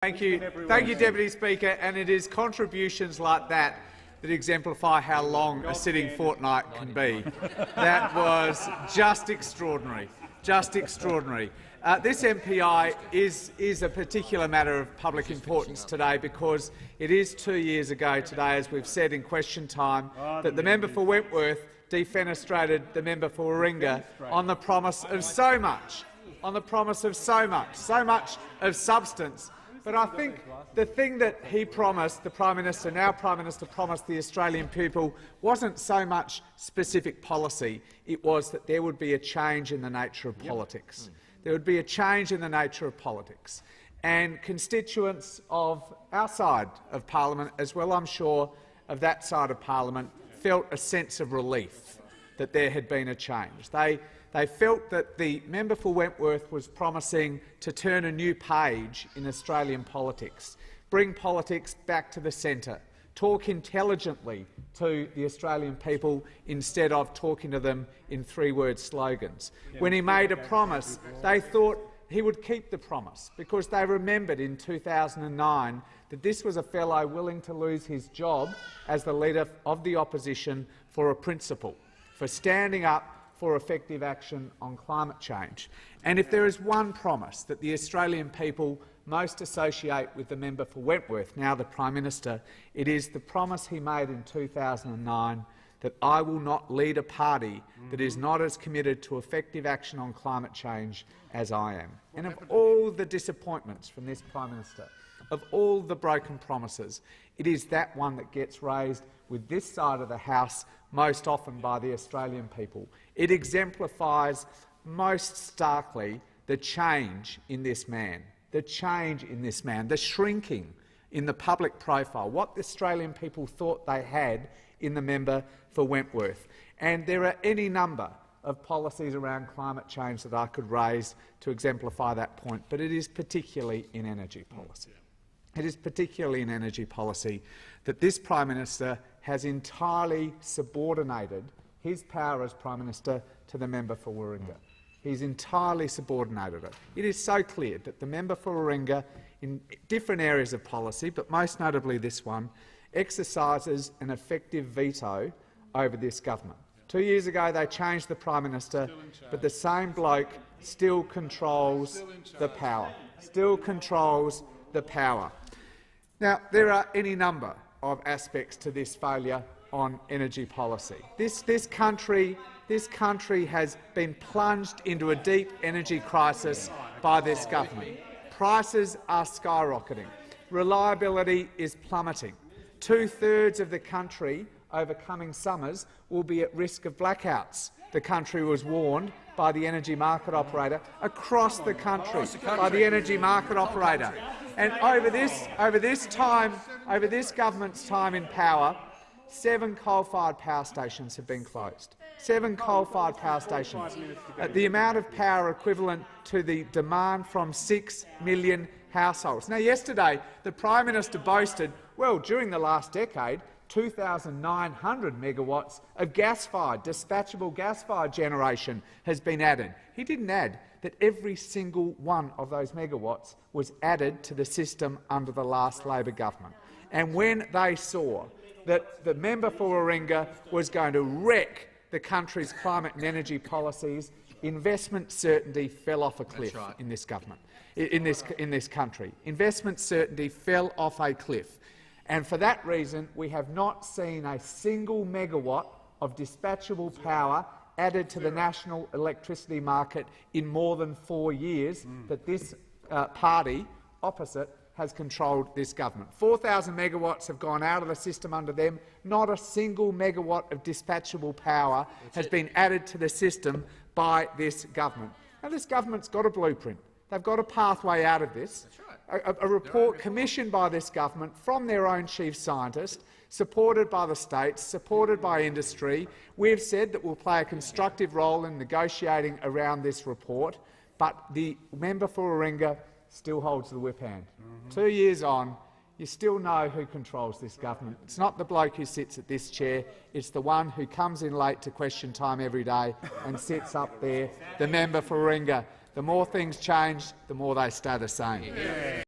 Thank you, Deputy Speaker. And it is contributions like that that exemplify how long a sitting fortnight can be. That was just extraordinary. Just extraordinary. This MPI is a particular matter of public importance today because it is 2 years ago today, as we've said in question time, that the member for Wentworth defenestrated the member for Warringah on the promise of so much, so much of substance. But I think the thing that he promised, the Prime Minister, now Prime Minister, promised the Australian people wasn't so much specific policy, it was that there would be a change in the nature of politics. There would be a change in the nature of politics. And constituents of our side of parliament, as well I'm sure of that side of parliament, felt a sense of relief that there had been a change. They felt that the member for Wentworth was promising to turn a new page in Australian politics, bring politics back to the centre, talk intelligently to the Australian people instead of talking to them in three-word slogans. When he made a promise, they thought he would keep the promise because they remembered in 2009 that this was a fellow willing to lose his job as the leader of the opposition for a principle, for standing up for effective action on climate change. And if there is one promise that the Australian people most associate with the member for Wentworth, now the Prime Minister, it is the promise he made in 2009 that I will not lead a party that is not as committed to effective action on climate change as I am. And of all the disappointments from this Prime Minister, of all the broken promises, it is that one that gets raised with this side of the House most often by the Australian people. It exemplifies most starkly the change in this man, the shrinking in the public profile, what the Australian people thought they had in the member for Wentworth. And there are any number of policies around climate change that I could raise to exemplify that point, but it is particularly in energy policy. It is particularly in energy policy that this Prime Minister has entirely subordinated his power as Prime Minister to the member for Warringah. He's entirely subordinated it. It is so clear that the member for Warringah, in different areas of policy, but most notably this one, exercises an effective veto over this government. 2 years ago they changed the Prime Minister, but the same bloke still controls the power. Now, there are any number of aspects to this failure on energy policy. This country has been plunged into a deep energy crisis by this government. Prices are skyrocketing. Reliability is plummeting. 2/3 of the country over coming summers will be at risk of blackouts. The country was warned by the energy market operator across the country, by the energy market operator. And over this government's time in power, 7 coal-fired power stations have been closed. 7 coal-fired power stations, at the amount of power equivalent to the demand from 6 million households. Now, yesterday the Prime Minister boasted, well, during the last decade, 2,900 megawatts of gas-fired, dispatchable gas-fired generation has been added. He didn't add that every single one of those megawatts was added to the system under the last Labor government. And when they saw that the member for Warringah was going to wreck the country's climate and energy policies, investment certainty fell off a cliff in this government, in this country. Investment certainty fell off a cliff. And for that reason, we have not seen a single megawatt of dispatchable power added to the national electricity market in more than 4 years that this party opposite has controlled this government. 4,000 megawatts have gone out of the system under them. Not a single megawatt of dispatchable power has been added to the system by this government. Now, this government's got a blueprint. They've got a pathway out of this. A report commissioned by this government from their own chief scientist, supported by the states, supported by industry. We've said that we'll play a constructive role in negotiating around this report, but the member for Warringah still holds the whip hand. 2 years on, you still know who controls this government. It's not the bloke who sits at this chair, it's the one who comes in late to question time every day and sits up there, the member for Warringah. The more things change, the more they stay the same.